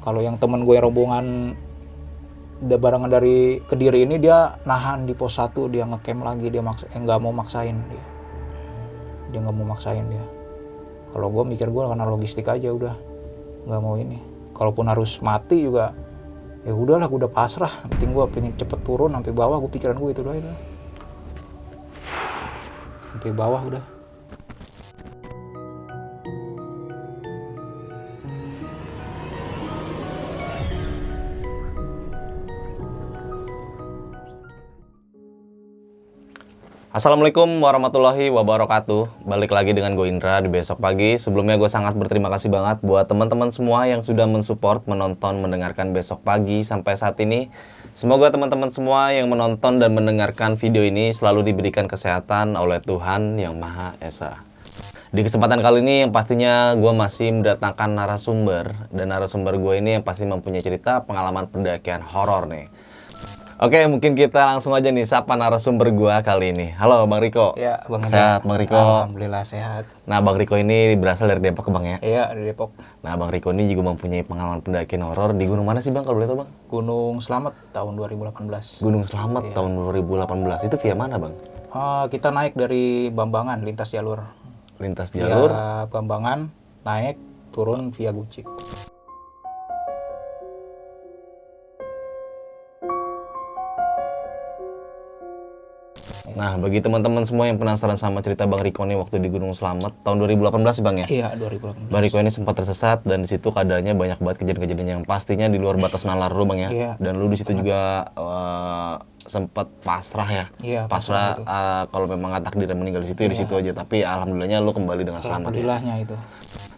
Kalau yang temen gue rombongan udah barengan dari Kediri ini, dia nahan di pos 1, dia ngecamp lagi, dia nggak mau maksain dia nggak mau maksain dia. Kalau gue mikir, gue karena logistik aja udah nggak mau ini. Kalaupun harus mati juga ya udahlah, gue udah pasrah. Penting gue pengen cepet turun sampai bawah, gue pikiran gue itu doang, sampai bawah udah. Assalamualaikum warahmatullahi wabarakatuh. Balik lagi dengan gue Indra di Besok Pagi. Sebelumnya gue sangat berterima kasih banget buat teman-teman semua yang sudah mensupport, menonton, mendengarkan Besok Pagi sampai saat ini. Semoga teman-teman semua yang menonton dan mendengarkan video ini selalu diberikan kesehatan oleh Tuhan Yang Maha Esa. Di kesempatan kali ini yang pastinya gue masih mendatangkan narasumber. Dan narasumber gue ini yang pasti mempunyai cerita pengalaman pendakian horor nih. Oke, mungkin kita langsung aja nih sapa narasumber gua kali ini. Halo Bang Riko. Ya, Bang. Sehat Bang Riko? Alhamdulillah sehat. Nah, Bang Riko ini berasal dari Depok Bang ya? Iya, di Depok. Nah, Bang Riko ini juga mempunyai pengalaman pendakian horor di gunung mana sih Bang kalau boleh tahu Bang? Gunung Slamet tahun 2018. Gunung Slamet tahun 2018. Itu via mana Bang? Kita naik dari Bambangan, lintas jalur. Lintas jalur? Via Bambangan, naik, turun via Gucik. Nah, bagi teman-teman semua yang penasaran sama cerita Bang Riko nih waktu di Gunung Slamet tahun 2018 Bang ya? Iya, 2018. Bang Riko ini sempat tersesat dan di situ keadaannya banyak banget kejadian-kejadian yang pastinya di luar batas nalar lu Bang ya. Iya. Dan lu di situ juga sempat pasrah ya. Iya, pasrah kalau memang nggak takdirnya meninggal di situ ya di situ aja. Tapi alhamdulillahnya lu kembali dengan selamat ya. Alhamdulillahnya itu.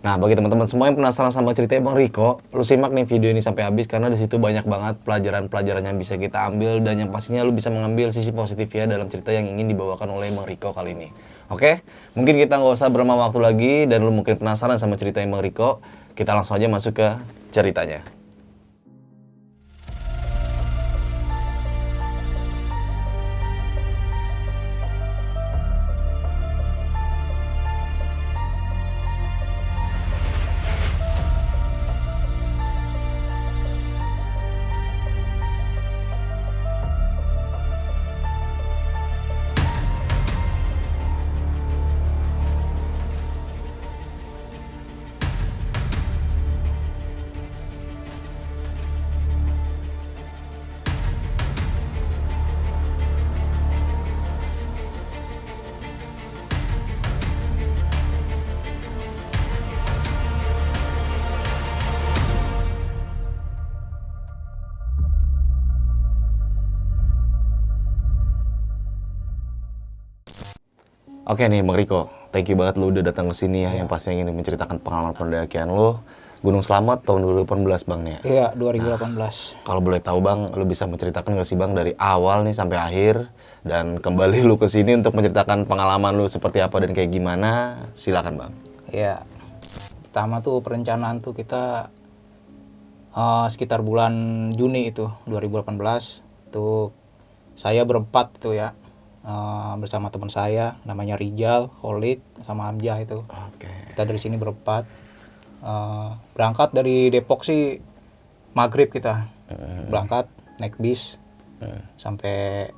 Nah, bagi teman-teman semua yang penasaran sama ceritanya Bang Riko, lu simak nih video ini sampai habis karena di situ banyak banget pelajaran-pelajaran yang bisa kita ambil dan yang pastinya lu bisa mengambil sisi positif ya dalam cerita yang ingin dibawakan oleh Bang Riko kali ini. Oke, mungkin kita nggak usah berlama waktu lagi dan lu mungkin penasaran sama ceritanya Bang Riko, kita langsung aja masuk ke ceritanya. Oke nih Bang Riko, thank you banget lu udah datang ke sini ya, yang pastinya ingin menceritakan pengalaman pendakian lu Gunung Slamet tahun 2018 Bang ya. Iya, 2018. Kalau boleh tahu Bang, lu bisa menceritakan nggak sih Bang dari awal nih sampai akhir dan kembali lu ke sini untuk menceritakan pengalaman lu seperti apa dan kayak gimana? Silakan Bang. Iya. Pertama tuh perencanaan tuh kita sekitar bulan Juni itu 2018 tuh saya berempat tuh ya. Bersama teman saya namanya Rijal, Holik, sama Amjah itu. Oke. Kita dari sini berempat. Berangkat dari Depok sih maghrib kita. Berangkat naik bis sampai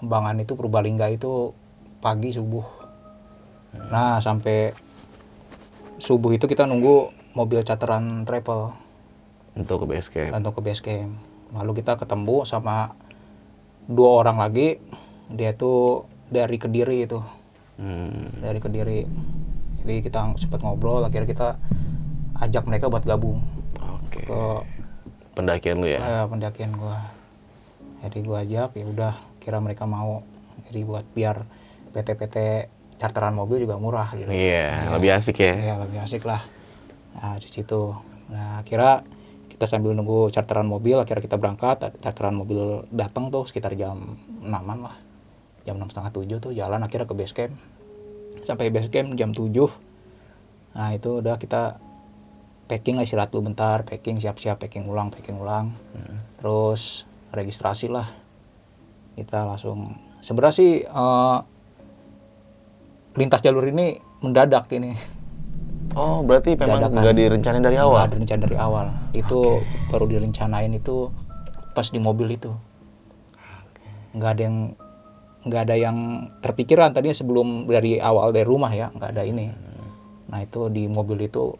Bambangan itu Purbalingga itu pagi subuh. Nah, sampai subuh itu kita nunggu mobil charteran travel Untuk ke base camp. untuk ke base camp. Lalu kita ketemu sama 2 orang lagi, dia tuh dari Kediri itu. Dari Kediri. Jadi kita sempat ngobrol, akhirnya kita ajak mereka buat gabung Oke. ke Pendakian lu ya. pendakian gua. Jadi gua ajak, ya udah, kira mereka mau. Jadi buat biar PT-PT charteran mobil juga murah gitu. Iya, lebih asik ya. Ya, lebih asik lah. Nah, di situ. Nah, akhirnya kita sambil nunggu charteran mobil, akhirnya kita berangkat. Charteran mobil datang tuh sekitar jam 6-an lah. Jam 6:30 tuh jalan akhirnya ke base camp. Sampai base camp jam 7. Nah, itu udah kita packing lah, istirahat dulu bentar, packing, siap-siap, packing ulang. Terus registrasi lah. Kita langsung, sebenarnya sih lintas jalur ini mendadak ini. Oh, berarti memang Dadakan. nggak direncanain dari awal? Nggak direncanain dari awal. Itu baru direncanain itu pas di mobil itu. Nggak ada yang terpikiran tadinya sebelum dari awal dari rumah ya, nggak ada ini. Nah itu di mobil itu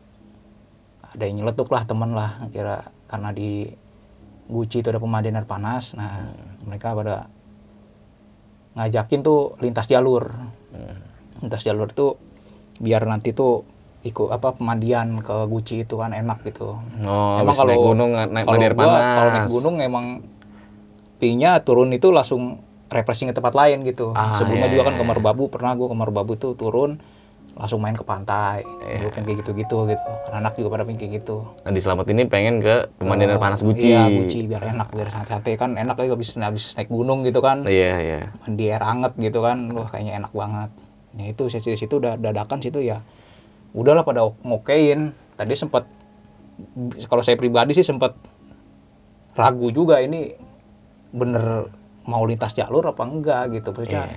ada yang nyeletuk lah temen lah, kira karena di Guci itu ada pemandian air panas. Nah mereka pada ngajakin tuh lintas jalur. Lintas jalur itu biar nanti tuh ikut pemandian ke Guci itu kan enak gitu. Oh, Emang habis naik gunung naik mandi air panas. Kalau naik gunung emang pinnya turun itu langsung refreshing ke tempat lain gitu. Sebelumnya juga kan ke Merbabu, pernah gue ke Merbabu itu turun langsung main ke pantai. Gue pengen kayak gitu-gitu gitu. Anak juga pada pengen kayak gitu. Nah, di Selamat ini pengen ke pemandian air panas Guci. Iya, Guci biar enak, biar santai kan enak lagi habis naik gunung gitu kan. Iya. Mandi air anget gitu kan. Wah, kayaknya enak banget. Nah, itu saya di situ udah dadakan situ ya. Udahlah pada ngokein. Tadi sempat kalau saya pribadi sih sempat ragu juga ini bener mau lintas jalur apa enggak gitu. Maksudnya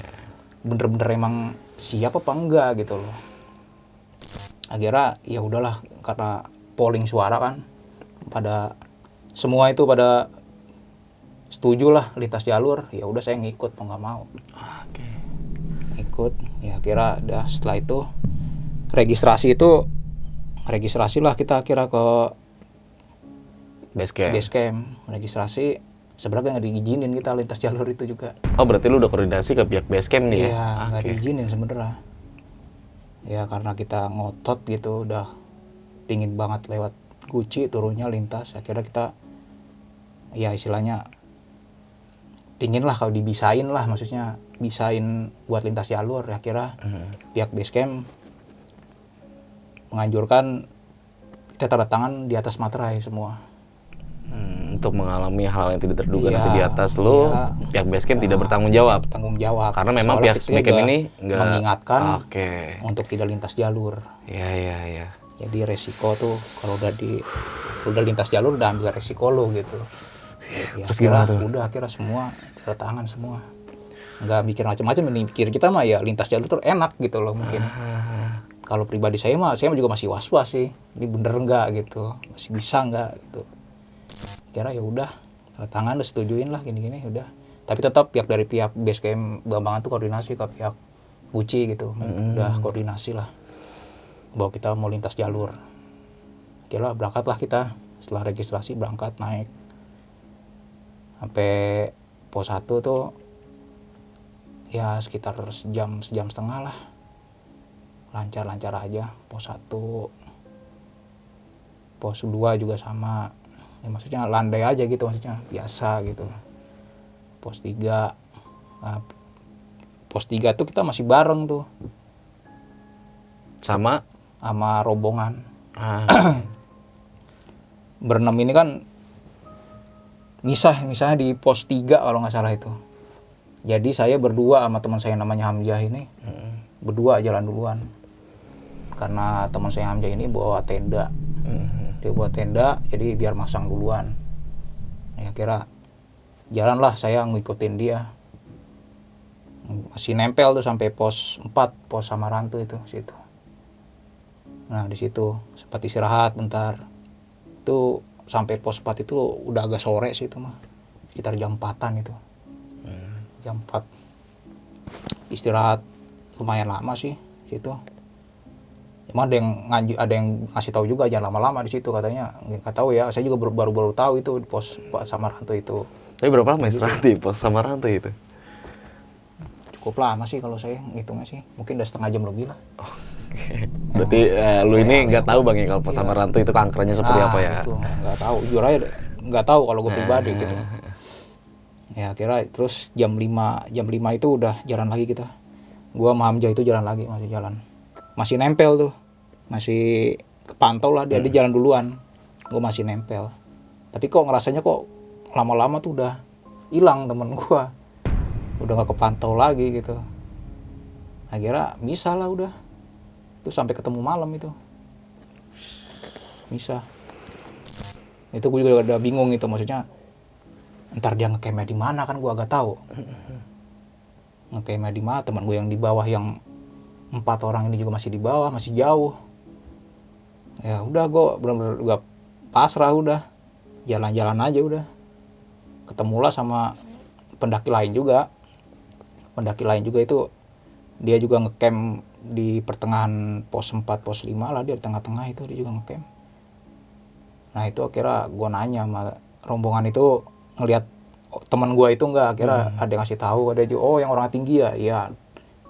bener-bener emang siap apa enggak gitu loh. Akhirnya ya udahlah karena polling suara kan pada semua itu pada setuju lah lintas jalur, ya udah saya ngikut mau nggak mau. Ikut ya kira udah setelah itu registrasi lah kita kira ke Base camp. registrasi sebenarnya nggak diizinin kita lintas jalur itu juga. Oh, berarti lu udah koordinasi ke pihak base camp nih ya? Iya, nggak diizinin sebenarnya. Ya karena kita ngotot gitu, udah pingin banget lewat Guci turunnya lintas. Akhirnya kita ya istilahnya pingin lah kalau dibisain lah, maksudnya bisain buat lintas jalur. Akhirnya pihak base camp menganjurkan kita tanda tangan di atas materai semua. Untuk mengalami hal yang tidak terduga nanti di atas lo, pihak base camp tidak bertanggung jawab. Karena memang pihak base camp ini nggak mengingatkan untuk tidak lintas jalur. Iya. Jadi resiko tuh kalau udah lintas jalur udah ambil resiko lo gitu. Ya, terus gimana tuh? Udah akhirnya semua tanda tangan semua. Nggak mikir macam-macam, ini pikir kita mah ya lintas jalur tuh enak gitu loh mungkin. Kalau pribadi saya juga masih was-was sih. Ini bener nggak gitu, masih bisa nggak gitu. Kira ya udah tanda tangan udah setujuin lah gini-gini udah. Tapi tetap dari pihak base camp Bambangan tuh koordinasi ke pihak Guci gitu. Udah koordinasi lah bahwa kita mau lintas jalur. Kira berangkatlah kita setelah registrasi berangkat naik sampai pos 1 tuh ya sekitar sejam setengah lah. Lancar aja. Pos 1 pos 2 juga sama. Ya maksudnya landai aja gitu, maksudnya biasa gitu. Pos 3 nah, pos 3 tuh kita masih bareng tuh sama rombongan. Berenam ini kan misalnya di pos 3 kalau nggak salah itu. Jadi saya berdua sama teman saya namanya Hamzah ini berdua jalan duluan karena teman saya Hamzah ini bawa tenda. Dia buat tenda jadi biar masang duluan. Ya kira jalanlah saya ngikutin dia. Masih nempel tuh sampai pos 4, pos Samarantu itu situ. Nah, di situ sempat istirahat bentar. Itu sampai pos 4 itu udah agak sore sih itu mah. Sekitar jam 4-an itu. Jam 4. Istirahat lumayan lama sih situ. Emang ada yang ngasih tahu juga jangan lama-lama di situ katanya. Nggak tahu ya, saya juga baru tahu itu di pos Samarantu itu. Tapi berapa lama istirahat di pos Samarantu itu? Cukup lama sih kalau saya ngitungnya sih. Mungkin udah setengah jam lebih lah. Berarti lu ini nggak tahu Bang ya kalau pos Samarantu itu kankernya seperti apa ya? Itu nggak tahu. Jujur aja nggak tahu kalau gue pribadi gitu. Ya kira terus jam 5 itu udah jalan lagi kita. Gua sama Hamzah itu jalan lagi, masih jalan. Masih nempel tuh. Masih kepantau lah dia jalan duluan. Gue masih nempel. Tapi kok ngerasanya kok lama-lama tuh udah hilang temen gue. Udah gak kepantau lagi gitu. Akhirnya bisa lah udah. Itu sampai ketemu malam itu. Bisa. Itu gue juga udah bingung itu, maksudnya ntar dia nge-camp-nya di mana kan gue agak tahu. Nge-camp-nya di mana, teman gue yang di bawah yang 4 orang ini juga masih di bawah, masih jauh. Ya udah gue bener-bener gak pasrah, udah jalan-jalan aja udah. Ketemulah sama pendaki lain juga. Pendaki lain juga itu dia juga ngecamp di pertengahan pos 4 pos 5 lah, dia di tengah-tengah itu dia juga ngecamp. Nah itu akhirnya gue nanya sama rombongan itu, ngelihat teman gue itu enggak, akhirnya ada yang ngasih tahu, ada juga, oh yang orang tinggi ya, iya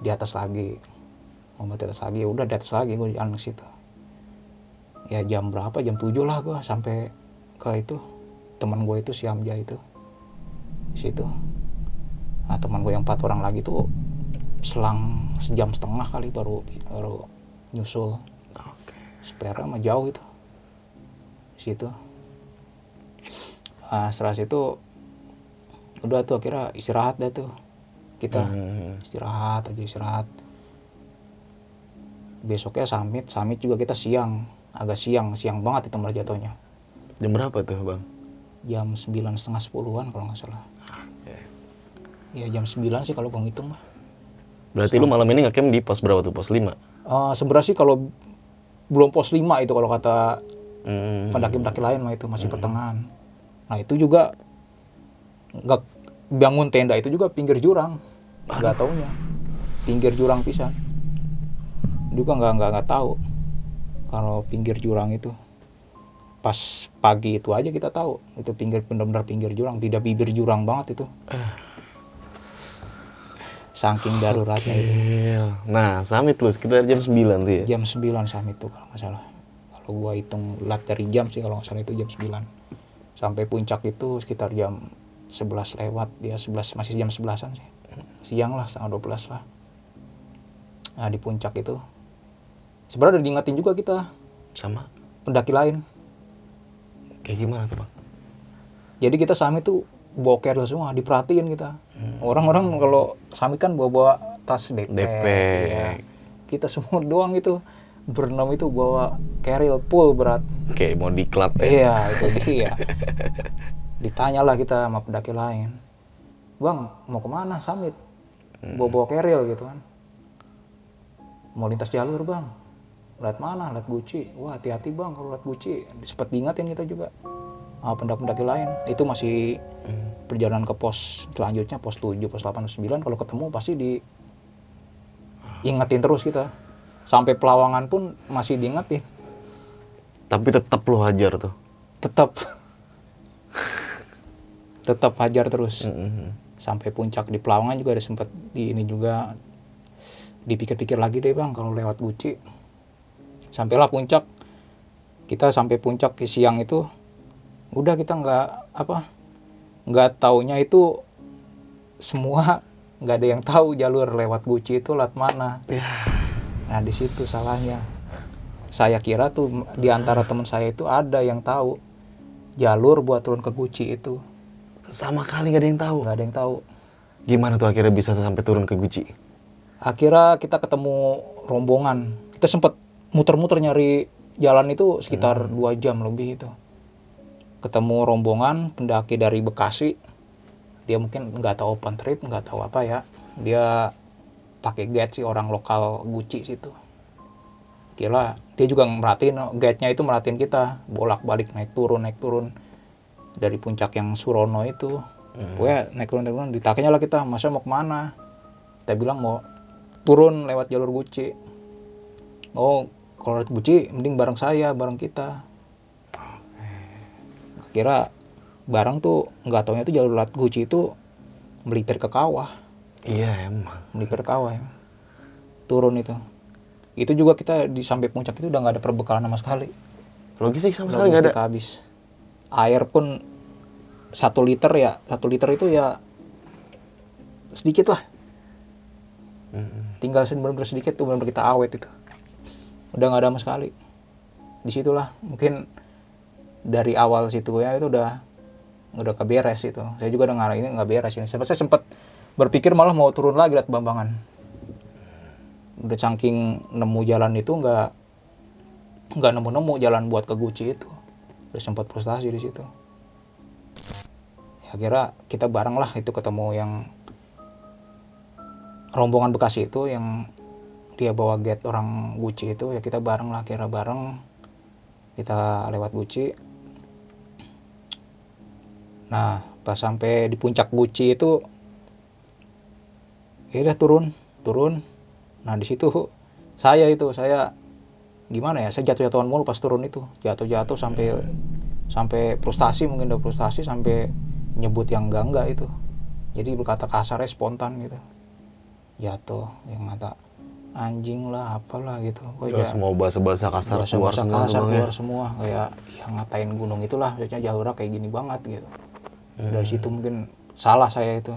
di atas lagi, mau di atas lagi, udah di atas lagi gue jalan ke situ. Ya jam berapa, jam 7 lah gue sampai ke itu teman gue itu, si Amja itu di situ. Nah teman gue yang 4 orang lagi tuh selang sejam setengah kali baru nyusul. Spera mah jauh itu di situ. Nah setelah situ udah tuh akhirnya istirahat dah tuh kita. Istirahat aja, istirahat. Besoknya summit juga kita siang, agak siang banget itu malah jatuhnya. Jam berapa tuh bang? Jam 9:30 10-an kalau nggak salah. Ya jam 9 sih kalau gue ngitung mah. Berarti lu malam ini ngecamp di pos berapa tuh? Pos 5? Sebenarnya sih kalau belum pos 5 itu kalau kata pendaki-pendaki lain mah itu masih pertengahan. Nah itu juga nggak bangun tenda itu juga pinggir jurang, nggak taunya pinggir jurang pisan. Juga nggak tahu kalau pinggir jurang itu. Pas pagi itu aja kita tahu itu benar-benar pinggir jurang, bibir jurang banget itu. Saking daruratnya itu. Nah, summit lu sekitar jam 9 tuh ya? Jam 9 summit itu kalau nggak salah. Kalau gua hitung lat dari jam sih kalau nggak salah itu jam 9. Sampai puncak itu sekitar jam 11 lewat, dia 11 masih jam 11-an sih. Siang lah, setengah 12 lah. Nah, di puncak itu sebenarnya udah diingetin juga kita Sama pendaki lain. kayak gimana tuh, Bang? Jadi kita summit tuh bawa carrier semua, diperhatiin kita. Orang-orang kalau summit kan bawa tas backpack. Ya. Kita semua doang itu berenam itu bawa carrier full berat. Kayak mau diklat ya? Iya, itu dia. Ditanyalah kita sama pendaki lain, Bang, mau kemana summit? Bawa carrier gitu kan. Mau lintas jalur bang. Lihat mana? Lihat Gucci. Wah hati-hati bang kalau lihat Gucci. Sempat diingatin kita juga. Pendaki-pendaki lain. Itu masih perjalanan ke pos selanjutnya, pos 7, pos 8, pos 9. Kalau ketemu pasti diingetin terus kita. Sampai Pelawangan pun masih diingetin. Tapi tetap lo hajar tuh? Tetap hajar terus. Sampai puncak di Pelawangan juga ada sempat ini juga dipikir-pikir lagi deh bang kalau lewat Gucci. Sampailah puncak. Kita sampai puncak ke siang itu udah kita nggak taunya itu semua nggak ada yang tahu jalur lewat Gucci itu lewat mana. Nah di situ salahnya. Saya kira tuh di antara teman saya itu ada yang tahu jalur buat turun ke Gucci itu. Sama kali nggak ada yang tahu. Nggak ada yang tahu. Gimana tuh akhirnya bisa sampai turun ke Gucci? Akhirnya kita ketemu rombongan. Kita sempat muter-muter nyari jalan itu sekitar 2 jam lebih itu. Ketemu rombongan pendaki dari Bekasi. Dia mungkin nggak tahu open trip, nggak tahu apa ya. Dia pakai guide sih, orang lokal Gucci situ. Kira dia juga merhatiin, guide-nya itu merhatiin kita bolak-balik naik turun dari puncak yang Surono itu. Pokoknya naik turun ditanya lah kita, masa mau kemana? Kita bilang mau turun lewat jalur Gucci. Oh kalau lewat Gucci mending bareng kita. Kira bareng tuh nggak taunya tuh jalur lewat Gucci itu melipir ke kawah. Iya emang. Melipir ke kawah ya. Turun itu. Itu juga kita di sampai puncak itu udah nggak ada perbekalan sama sekali. Logistik sama sekali nggak ada. Habis. Air pun 1 liter ya, 1 liter itu ya sedikit lah. Tinggal benar-benar sedikit tuh, benar-benar kita awet itu. Udah nggak ada sama sekali. Disitulah mungkin dari awal situ ya itu udah keberes itu. Saya juga udah ini nggak beres ini. Saya sempat berpikir malah mau turun lagi lihat Bambangan. Udah saking nemu jalan itu nggak nemu jalan buat ke Gucci itu. Udah sempat frustasi di situ. Ya kira kita bareng lah itu ketemu yang rombongan Bekasi itu yang dia bawa guide orang Gucci itu, ya kita bareng lah, kira bareng kita lewat Guci. Nah pas sampai di puncak Guci itu ya udah turun. Nah di situ saya gimana ya, saya jatuh-jatuhan mulu pas turun itu, jatuh sampai frustasi, mungkin udah frustasi sampai nyebut yang enggak itu, jadi berkata kasarnya spontan gitu, jatuh yang kata anjing lah apalah gitu. Terus mau bahasa-bahasa kasar keluar semua keluar semua, kayak yang ngatain gunung itulah, maksudnya Jalura kayak gini banget gitu. Dari situ mungkin salah saya itu,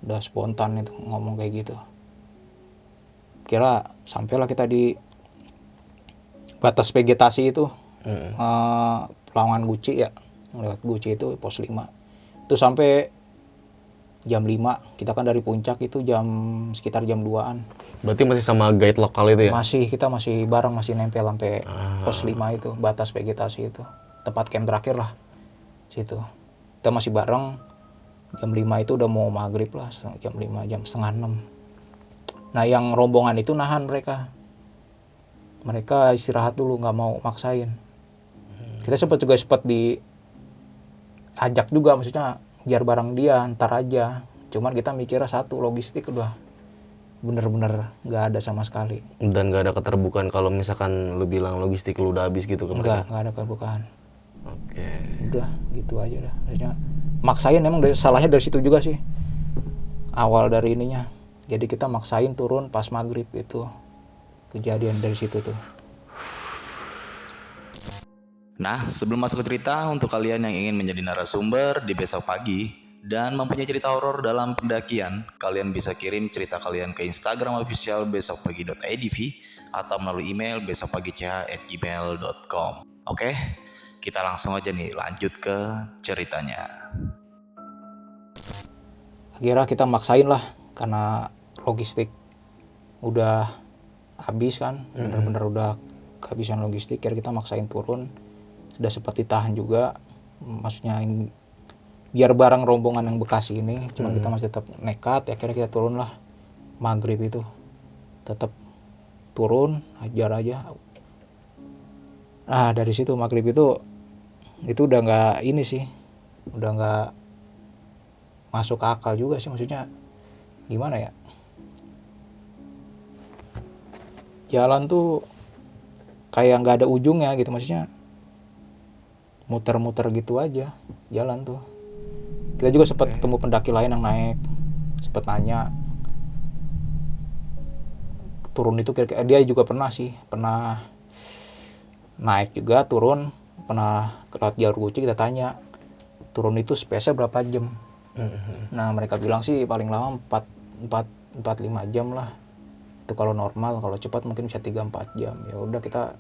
udah spontan itu ngomong kayak gitu. Kira sampailah kita di batas vegetasi itu, Pelawangan Guci ya, lewat Guci itu pos 5 itu sampai jam 5. Kita kan dari puncak itu sekitar jam 2-an. Berarti masih sama guide lokal itu ya? Kita masih bareng, masih nempel sampai pos 5 itu, batas vegetasi itu, tempat camp terakhir lah situ. Kita masih bareng. Jam 5 itu udah mau maghrib lah, jam 5, jam setengah 6. Nah yang rombongan itu nahan mereka istirahat dulu, nggak mau maksain. Kita sempat diajak juga, maksudnya biar bareng dia ntar aja, cuman kita mikirnya satu, logistik udah bener-bener nggak ada sama sekali. Dan nggak ada keterbukaan kalau misalkan lu bilang logistik lu udah habis gitu ke mereka? Nggak ada keterbukaan. Oke. Udah gitu aja dah, maksudnya maksain. Emang salahnya dari situ juga sih, awal dari ininya. Jadi kita maksain turun pas maghrib itu, kejadian dari situ tuh. Nah, sebelum masuk ke cerita, untuk kalian yang ingin menjadi narasumber di Besok Pagi dan mempunyai cerita horor dalam pendakian, kalian bisa kirim cerita kalian ke Instagram official besokpagi.idv atau melalui email besokpagi.gmail.com. Oke, kita langsung aja nih lanjut ke ceritanya. Akhirnya kita maksain lah, karena logistik udah habis kan, bener-bener udah kehabisan logistik. Akhirnya kita maksain turun, sudah sempat ditahan juga, maksudnya biar bareng rombongan yang Bekasi ini, cuma kita masih tetap nekat. Akhirnya kita turun lah maghrib itu, tetap turun hajar aja. Nah dari situ maghrib itu udah nggak ini sih, udah nggak masuk akal juga sih, maksudnya gimana ya, jalan tuh kayak nggak ada ujungnya gitu, maksudnya muter-muter gitu aja jalan tuh. Kita juga sempat ketemu pendaki lain yang naik, sempat nanya turun itu kira-kira, dia juga pernah naik juga, turun pernah lewat jalur Guci. Kita tanya turun itu space-nya berapa jam. Nah mereka bilang sih paling lama 4-5 jam lah itu kalau normal, kalau cepat mungkin bisa 3-4 jam. Ya udah kita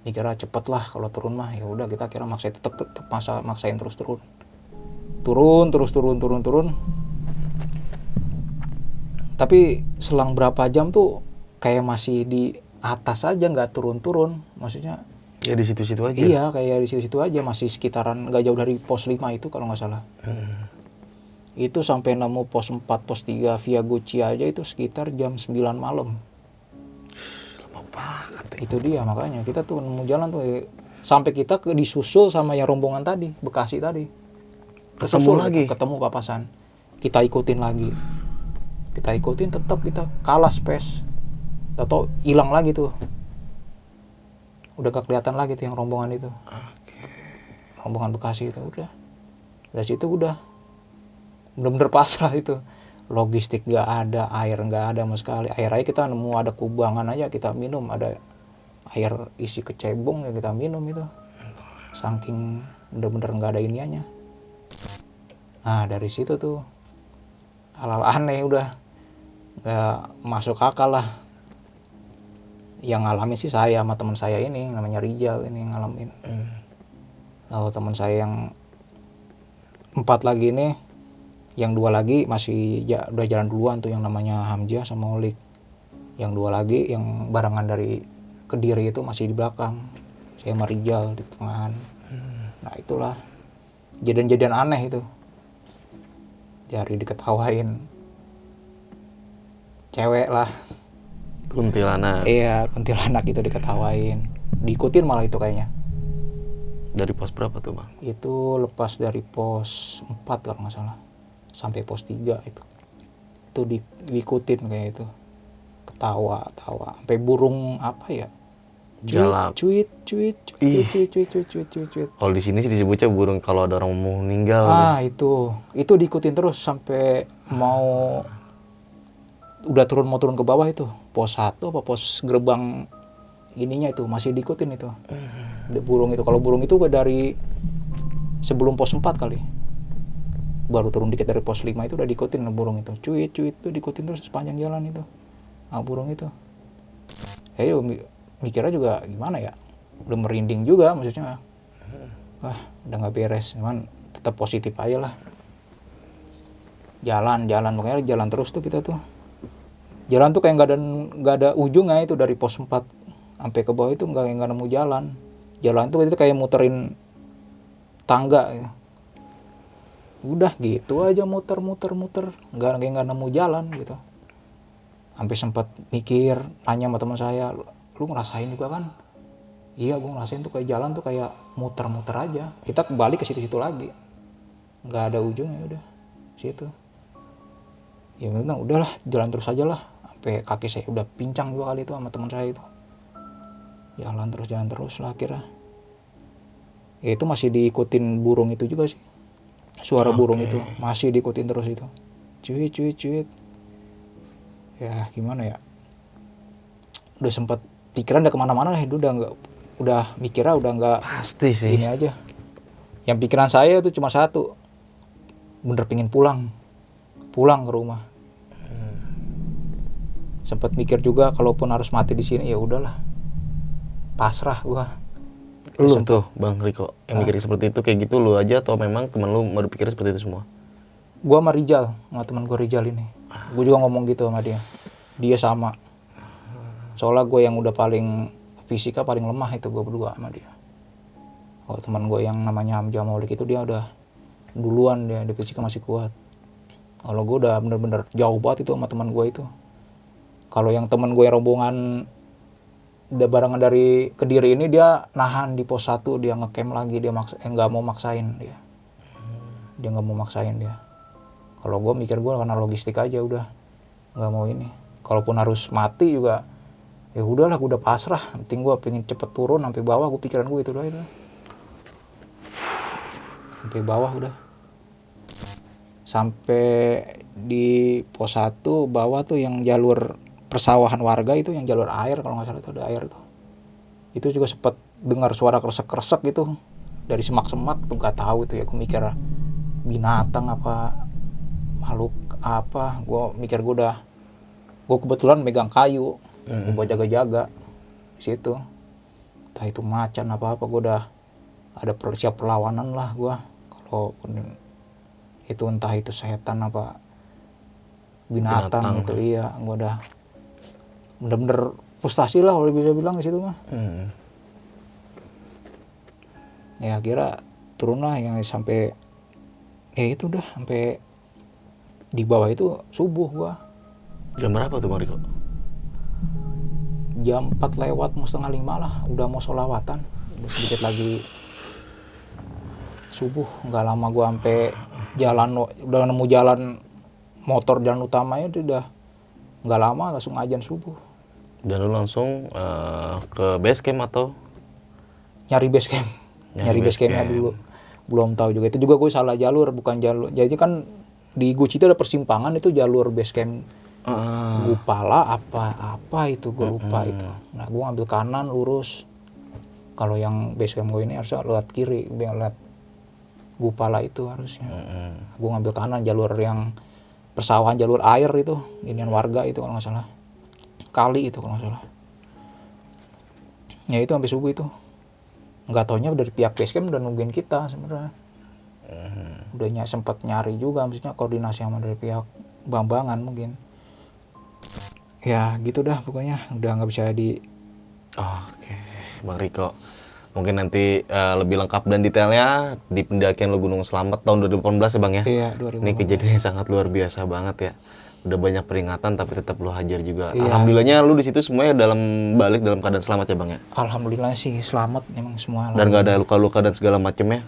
dikira cepet lah kalau turun mah. Ya udah kita kira maksain, tetap maksain terus turun. Tapi selang berapa jam tuh kayak masih di atas aja, nggak turun, maksudnya ya di situ-situ aja. Iya kayak di situ aja, masih sekitaran nggak jauh dari pos 5 itu kalau nggak salah. Itu sampai nemu pos 4, pos 3 via Guci aja itu sekitar jam 9 malam. Lama banget ya. Itu dia, makanya kita tuh nemu jalan tuh sampai kita disusul sama yang rombongan tadi, Bekasi tadi. Ketemu papasan. Kita ikutin lagi. Tetap kita kalah space. Tahu hilang lagi tuh. Udah gak kelihatan lagi tuh yang rombongan itu. Rombongan Bekasi itu udah. Dari situ udah bener-bener pasrah itu. Logistik gak ada, air gak ada sama sekali. Air aja kita nemu ada kubangan aja kita minum, ada air isi kecebong ya kita minum itu. Saking bener-bener gak ada iniannya. Nah dari situ tuh hal-hal aneh udah gak masuk akal lah. Yang ngalamin sih saya sama teman saya ini, namanya Rijal ini yang ngalamin. Lalu teman saya yang 4 lagi ini, yang 2 lagi masih udah jalan duluan tuh, yang namanya Hamzah sama Olik. Yang 2 lagi yang barengan dari Kediri itu masih di belakang. Saya sama Rijal di tengahan. Nah itulah kejadian-kejadian aneh itu. Jari diketawain. Cewek lah. Kuntilanak. Iya, kuntilanak itu diketawain. Diikutin malah itu kayaknya. Dari pos berapa tuh Bang? Itu lepas dari pos 4 kalau nggak salah sampai pos 3 itu diikutin kayak itu, ketawa sampai burung apa ya, Jalak. cuit cuit Ih. cuit cuit cuit cuit cuit cuit. Kalau di sini sih disebutnya burung kalau ada orang mau meninggal. Itu diikutin terus sampai mau udah mau turun ke bawah itu pos 1 apa pos gerbang ininya itu masih diikutin itu burung itu. Kalau burung itu udah dari sebelum pos 4 kali, baru turun dikit dari pos 5 itu udah diikutin burung itu, cuit itu diikutin terus sepanjang jalan itu. Burung itu mikirnya juga gimana ya, udah merinding juga maksudnya, wah udah nggak beres, cuman tetap positif aja lah. Jalan pokoknya jalan terus tuh kita tuh, jalan tuh kayak nggak ada ujungnya itu. Dari pos 4 sampai ke bawah itu nggak nemu jalan tuh itu kayak muterin tangga gitu. Udah gitu aja muter nggak nemu jalan gitu. Sampai sempat mikir nanya sama teman saya, lu ngerasain juga kan? Iya, gue ngerasain tuh kayak jalan tuh kayak muter aja, kita kembali ke situ lagi, nggak ada ujungnya, udah situ. Ya memang udahlah, jalan terus aja lah. Sampai kaki saya udah pincang 2 kali itu sama teman saya itu. Jalan terus lah akhirnya. Ya itu masih diikutin burung itu juga sih. Suara burung itu masih diikutin terus itu. Cuit. Ya gimana ya? Udah sempat pikiran udah kemana-mana lah, udah mikirnya udah nggak Pasti sih. ini aja. Yang pikiran saya itu cuma satu, bener pingin pulang ke rumah. Sempat mikir juga kalaupun harus mati di sini ya udahlah, pasrah gua. Lu tuh Bang Riko yang mikir seperti itu kayak gitu lu aja atau memang temen lu berpikir seperti itu semua? Gua sama Rizal, sama teman gua Rizal ini, gua juga ngomong gitu sama dia sama. Soalnya gue yang udah paling fisika paling lemah itu, gue berdua sama dia. Kalau teman gue yang namanya Hamzah Maulik itu dia udah duluan, dia fisika masih kuat. Kalau gue udah bener-bener jauh banget itu sama teman gue itu. Kalau yang teman gue yang rombongan udah barengan dari Kediri ini, dia nahan di pos 1, dia ngecamp lagi, dia nggak mau maksain dia nggak mau maksain dia. Kalau gue mikir gue karena logistik aja udah nggak mau ini. Kalaupun harus mati juga ya udahlah, gue udah pasrah. Penting gue pengen cepet turun sampai bawah, gue pikiran gue itu doang. Sampai bawah udah. Sampai di pos 1 bawah tuh yang jalur persawahan warga itu, yang jalur air kalau nggak salah itu ada air tuh. Itu juga sempet dengar suara kresek-kresek gitu dari semak-semak tuh, nggak tahu itu ya. Gue mikir binatang apa makhluk apa. Gue mikir gue kebetulan megang kayu. Gue buat jaga-jaga di situ. Entah itu macan apa gue udah ada siap perlawanan lah gue. Kalau itu entah itu setan apa binatang. Itu iya, gue udah bener-bener frustasi lah kalau bisa bilang di situ mah. Ya kira turun lah yang sampai ya itu udah sampai di bawah itu subuh gue. Jam berapa tuh Bang Riko? Jam 4 lewat mau setengah 5 lah, udah mau sholawatan, udah sedikit lagi subuh. Nggak lama gue sampai jalan, udah nemu jalan motor, jalan utamanya udah nggak lama langsung azan subuh. Dan lu langsung ke base camp atau? Nyari base camp, nyari base campnya dulu. Belum tahu juga, itu juga gue salah jalur, bukan jalur. Jadi kan di Guci itu ada persimpangan, itu jalur base camp Gupala apa itu gue lupa itu. Nah gue ngambil kanan lurus. Kalau yang base camp gue ini harusnya lewat kiri, lewat Gupala itu harusnya. Gue ngambil kanan jalur yang persawahan, jalur air itu, inian warga itu kalau nggak salah, kali itu kalau nggak salah. Ya itu sampai subuh itu. Nggak taunya dari pihak base camp udah nungguin kita sebenarnya. Udah sempat nyari juga, maksudnya koordinasi sama dari pihak Bambangan mungkin. Ya gitu dah pokoknya, udah nggak bisa di. Oke, Bang Riko. Mungkin nanti lebih lengkap dan detailnya di pendakian lu Gunung Slamet tahun 2018 ya Bang ya? Iya, 2018. Ini kejadiannya sangat luar biasa banget ya. udah banyak peringatan tapi tetap lu hajar juga. Iya. Alhamdulillahnya lu di situ semuanya balik dalam keadaan selamat ya bang ya. Alhamdulillah sih selamat emang semua. Dan nggak ada luka-luka dan segala macemnya.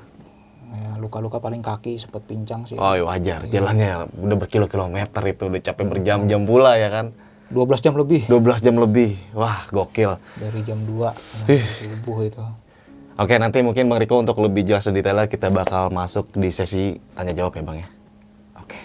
Ya, luka-luka paling kaki sempat pincang sih. Oh iya wajar, jalannya udah berkilo-kilometer itu, udah capek berjam-jam pula ya kan. 12 jam lebih 12 jam lebih, wah gokil. dari jam 2 subuh itu. Oke, nanti mungkin Bang Riko untuk lebih jelas dan detailnya kita bakal masuk di sesi tanya jawab ya Bang ya. Oke.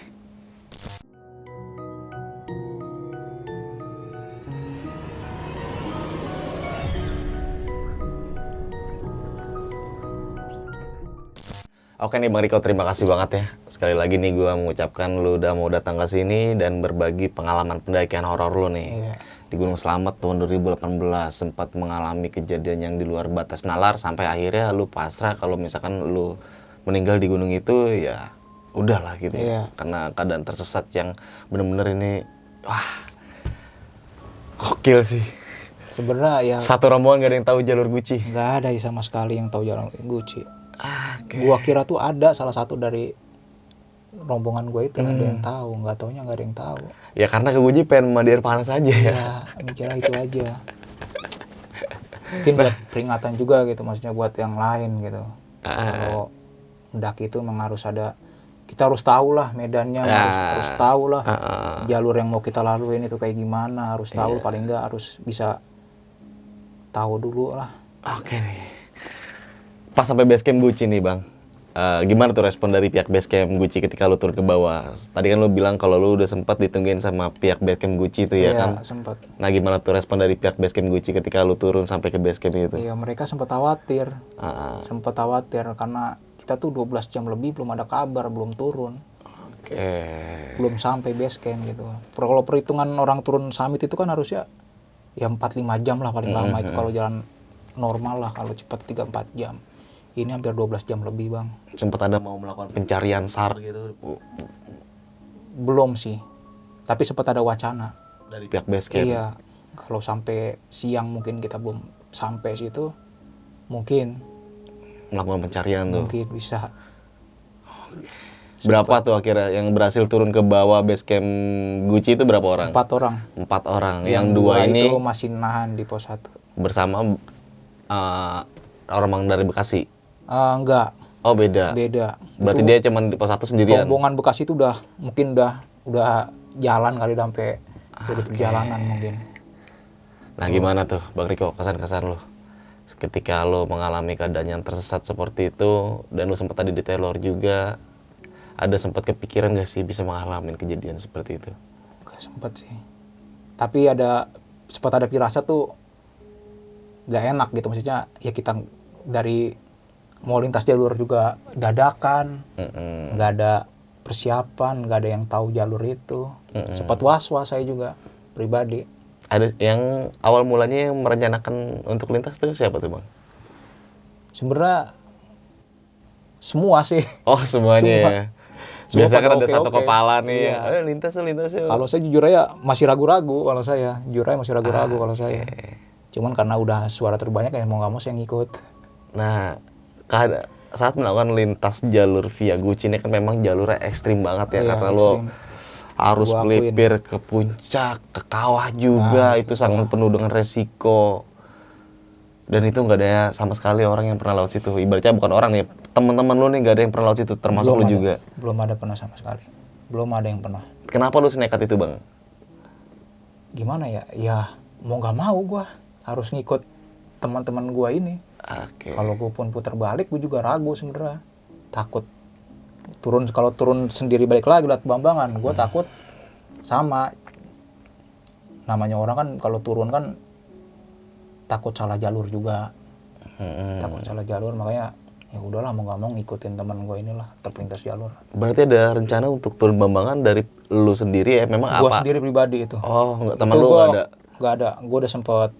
Oke nih Bang Riko, terima kasih banget ya. Sekali lagi nih gua mengucapkan lu udah mau datang ke sini dan berbagi pengalaman pendakian horor lu nih. Iya. Di Gunung Slamet tahun 2018 sempat mengalami kejadian yang di luar batas nalar sampai akhirnya lu pasrah kalau misalkan lu meninggal di gunung itu ya udahlah gitu ya. Iya. Karena keadaan tersesat yang bener-bener ini wah gokil sih. Sebenarnya ya Satu rombongan gak ada yang tahu jalur Guci. nggak ada sama sekali yang tahu jalan Guci. Oke. Gua kira tuh ada salah satu dari rombongan gue itu ada yang tahu, nggak taunya nggak ada yang tahu. Ya karena ke Guci pengen mandi air panas aja ya. Ya mikirnya itu aja. Mungkin buat peringatan juga gitu, maksudnya buat yang lain gitu. Kalau mendaki itu memang harus ada, kita harus tahu lah medannya, harus tahu lah jalur yang mau kita laluin itu kayak gimana, harus tahu paling nggak harus bisa tahu dulu lah. Oke nih. Pas sampai base camp Guci nih Bang, gimana tuh respon dari pihak base camp Guci ketika lu turun ke bawah? Tadi kan lu bilang kalau lu udah sempat ditungguin sama pihak base camp Guci itu ya kan? Sempat. Nah gimana tuh respon dari pihak base camp Guci ketika lu turun sampai ke base camp itu? Iya mereka sempat khawatir, karena kita tuh 12 jam lebih belum ada kabar, belum turun, Oke. belum sampai base camp gitu. Kalau perhitungan orang turun summit itu kan harusnya ya 4-5 jam lah paling lama itu kalau jalan normal lah, kalau cepat 3-4 jam. Ini hampir 12 jam lebih Bang. Sempat ada mau melakukan pencarian SAR gitu? Belum sih, tapi sempat ada wacana. Dari pihak base camp? Iya, kalau sampai siang mungkin kita belum sampai situ, mungkin Melakukan pencarian tuh? mungkin bisa. Berapa tuh akhirnya yang berhasil turun ke bawah base camp Guci itu berapa orang? 4 orang. 4 orang. Yang 2 ini itu masih nahan di pos 1. bersama orang dari Bekasi? Enggak, Oh beda? beda. Berarti Itu dia cuma di pos 1 sendirian? rombongan Bekasi itu mungkin udah jalan kali sampai dari perjalanan mungkin. Nah gimana tuh Bang Riko kesan-kesan lo ketika lo mengalami keadaan yang tersesat seperti itu dan lo sempat tadi di Taylor juga, ada sempat kepikiran gak sih bisa mengalami kejadian seperti itu? Gak sempet sih, tapi sempat ada firasat tuh gak enak gitu, maksudnya ya kita dari mau lintas jalur juga dadakan, nggak ada persiapan, nggak ada yang tahu jalur itu. Sempat was-was saya juga pribadi. Ada yang awal mulanya yang merencanakan untuk lintas tuh siapa tuh Bang? Sebenarnya semua sih. Oh semuanya Semua. ya? Semua Biasa kan pada ada satu oke-oke. kepala nih, Iya. lintas yuk. Kalau saya jujur aja masih ragu-ragu kalau saya. Jujur aja masih ragu-ragu kalau saya. Cuman karena udah suara terbanyak ya mau nggak mau saya ngikut. Nah, saat melakukan lintas jalur via Guci ini kan memang jalurnya ekstrim banget ya, Iya, karena lo ekstrim. harus Gua akuin. melipir ke puncak, ke kawah juga, itu sangat penuh dengan resiko. Dan itu nggak ada sama sekali orang yang pernah lewat situ. Ibaratnya bukan orang nih, teman-teman lo nih nggak ada yang pernah lewat situ, termasuk lo juga. Belum ada pernah sama sekali. Belum ada yang pernah. Kenapa lo senekat itu Bang? Gimana ya? Ya mau nggak mau gua harus ngikut teman-teman gua ini. Oke. Kalau gue pun putar balik, gue juga ragu sebenarnya, takut kalau turun sendiri balik lagi lihat Bambangan, gue takut sama namanya orang kan kalau turun kan takut salah jalur juga, takut salah jalur, makanya ya udahlah mau nggak mau ngikutin teman gue inilah terlintas jalur. Berarti ada rencana untuk turun Bambangan dari lu sendiri ya? Memang Gue apa? sendiri pribadi itu. Oh, nggak, teman Itu lu gua nggak ada? Nggak ada, gue udah sempet.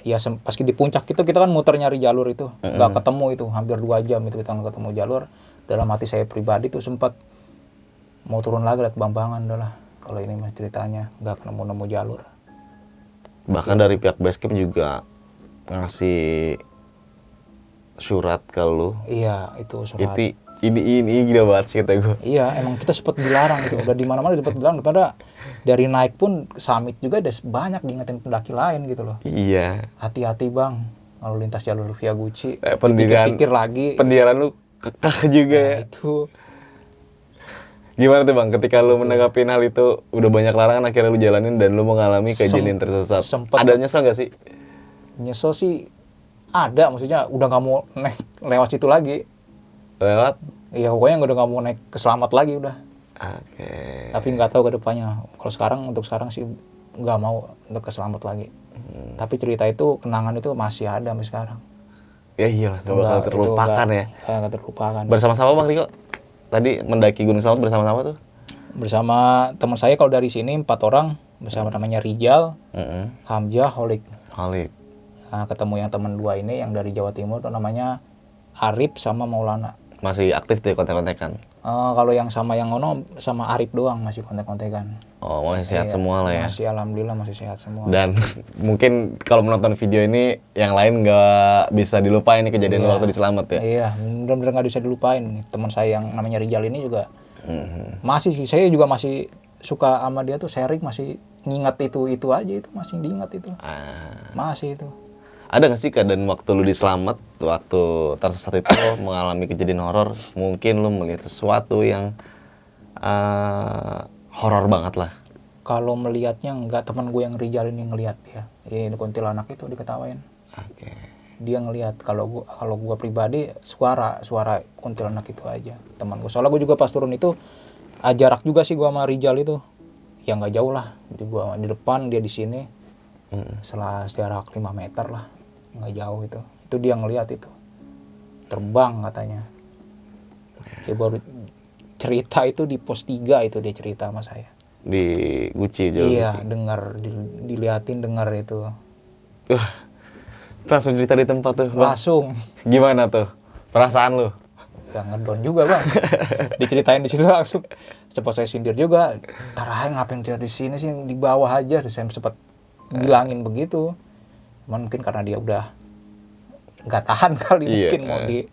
Ya pas di puncak itu kita kan muter nyari jalur itu, nggak ketemu itu, hampir 2 jam itu kita nggak ketemu jalur. Dalam hati saya pribadi tuh sempat mau turun lagi lihat Bambangan, udahlah kalau ini mas ceritanya nggak nemu jalur. Bahkan dari pihak basecamp juga ngasih surat ke lu. Iya itu surat. ini gila banget sih kata gue. Iya, emang kita sempet dilarang gitu. Udah di mana-mana dapat dilarang. Daripada dari naik pun summit juga ada banyak diingetin pendaki lain gitu loh. Iya. Hati-hati bang, kalau lintas jalur Via Gucci. Pendirian, Pikir lagi. pendirian lu kekeh juga ya. Itu Gimana tuh bang, ketika lu menanggapi hal itu, udah banyak larangan akhirnya lu jalanin dan lu mengalami kejadian tersesat. sempet. Ada nyesel gak sih? nyesel sih ada, maksudnya udah nggak mau naik lewat situ lagi. Lewat? Iya pokoknya udah nggak mau naik ke Selamat lagi udah. Oke. Tapi nggak tahu ke depannya. Kalau sekarang untuk sekarang sih nggak mau untuk ke Selamat lagi. Tapi cerita itu, kenangan itu masih ada sampai sekarang. Ya iyalah, gak bakal terlupakan ya. Nggak terlupakan. Bersama-sama bang Riko? Tadi mendaki Gunung Selamat bersama-sama tuh? Bersama teman saya kalau dari sini 4 orang, bersama namanya Rijal, Hamzah, Holik. Holik. Nah, ketemu yang teman 2 ini yang dari Jawa Timur tuh namanya Arif sama Maulana. Masih aktif tuh kontek-kontekan? Kalau yang sama yang Ono sama Arif doang masih kontek-kontekan. Oh, masih sehat Iya, semua lah ya? Masih alhamdulillah masih sehat semua. Dan mungkin kalau menonton video ini yang lain nggak bisa dilupain nih kejadian waktu di Selamat ya? Iya, benar-benar nggak bisa dilupain. Teman saya yang namanya Rijal ini juga masih sih, saya juga masih suka sama dia tuh, sharing masih ngingat itu aja, itu masih diingat itu. Masih itu. Ada nggak sih keadaan waktu lu di Selamat, waktu tersesat itu mengalami kejadian horor, mungkin lu melihat sesuatu yang horor banget lah? Kalau melihatnya enggak, teman gue yang Rijal ini ngelihat ya. Ini kuntilanak itu diketawain. Oke. Dia ngelihat. Kalau gua pribadi suara kuntilanak itu aja teman gue. Soalnya gue juga pas turun itu jarak juga sih gua sama Rijal itu. Ya nggak jauh lah. Gua di depan, dia di sini. Setelah jarak 5 meter lah. Nggak jauh itu. Itu dia ngelihat itu. Terbang katanya. Dia baru cerita itu di pos 3 itu, dia cerita sama saya. Di Gucci jauh. Iya, dengar, diliatin, dengar itu. Langsung cerita di tempat tuh, Bang. Langsung. Gimana tuh perasaan lu? Ya ngedon juga bang. Diceritain di situ langsung. Cepat saya sindir juga. Ntar aja ngapain dia di sini sih, di bawah aja. Terus saya sempat bilangin begitu. Cuman mungkin karena dia udah nggak tahan kali, mungkin mau di.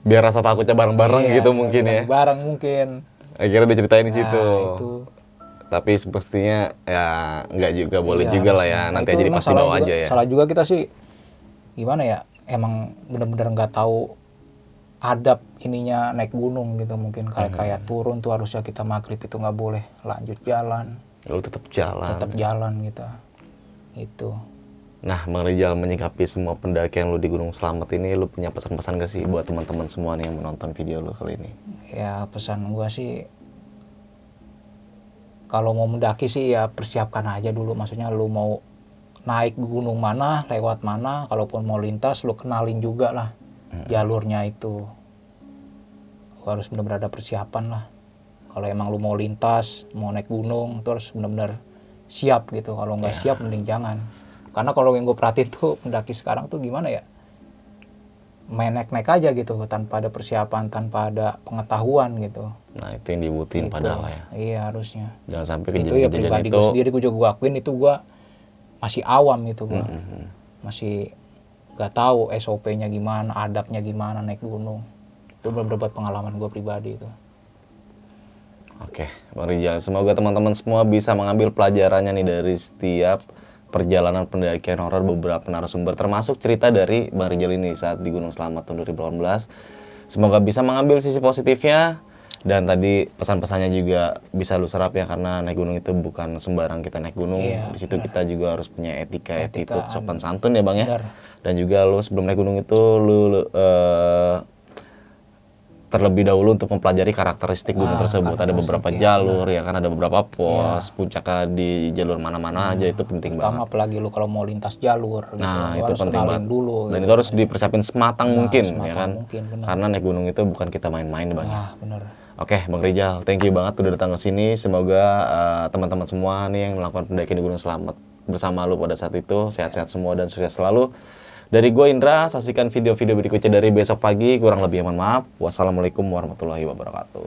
Biar rasa takutnya bareng-bareng gitu mungkin ya. Bareng mungkin. Akhirnya diceritain di situ. Itu. Tapi semestinya ya nggak juga, boleh Iya, juga lah ya. Nanti aja pas dibawa aja ya. Salah juga kita sih. Gimana ya? Emang benar-benar nggak tahu adab ininya naik gunung gitu, mungkin kayak turun tuh harusnya kita maghrib itu nggak boleh lanjut jalan. Lu tetap jalan. Tetap jalan gitu. Itu. Nah, Bang Rijal, menyikapi semua pendakian lu di Gunung Selamat ini, lu punya pesan-pesan gak sih buat teman-teman semua nih yang menonton video lu kali ini? Ya pesan gua sih, kalau mau mendaki sih ya persiapkan aja dulu. Maksudnya lu mau naik gunung mana, lewat mana, kalaupun mau lintas lu kenalin juga lah jalurnya itu. Lu harus benar-benar ada persiapan lah. Kalau emang lu mau lintas, mau naik gunung, itu harus benar-benar siap gitu. Kalau nggak siap mending jangan. Karena kalau yang gue perhatiin tuh pendaki sekarang tuh gimana ya, main naik-naik aja gitu tanpa ada persiapan, tanpa ada pengetahuan gitu. Nah, itu yang dibutuhin padahal ya. Iya harusnya. Jangan sampai Itu ya kejadian pribadi itu. gue sendiri, gue juga gue akuin itu gue masih awam gitu gue. Masih nggak tahu SOP-nya gimana, adabnya gimana naik gunung. Itu bener-bener buat pengalaman gue pribadi itu. Oke, Bang Rijal, semoga teman-teman semua bisa mengambil pelajarannya nih dari setiap perjalanan pendakian horor beberapa narasumber, termasuk cerita dari Bang Rijal ini saat di Gunung Selamat tahun 2018. Semoga bisa mengambil sisi positifnya, dan tadi pesan-pesannya juga bisa lu serap ya, karena naik gunung itu bukan sembarang kita naik gunung. Iya, di situ kita juga harus punya etika, attitude, Etika, sopan santun ya Bang ya. benar. Dan juga lu sebelum naik gunung itu lu terlebih dahulu untuk mempelajari karakteristik gunung tersebut. Ada beberapa jalur ya kan, ada beberapa pos, puncaknya di jalur mana-mana aja, itu penting Terutama banget. apalagi lu kalau mau lintas jalur gitu. Nah, Lu itu harus penting kenalin banget. dulu. Dan gitu. itu harus dipersiapin sematang mungkin ya sematang kan. mungkin, benar. Karena naik gunung itu bukan kita main-main Bang ya. Bener. Oke, Bang Rijal, thank you banget udah datang ke sini. Semoga teman-teman semua nih yang melakukan pendakian di Gunung Selamat bersama lu pada saat itu sehat-sehat semua dan sukses selalu. Dari gue Indra, saksikan video-video berikutnya dari besok pagi. Kurang lebih mohon maaf. Wassalamualaikum warahmatullahi wabarakatuh.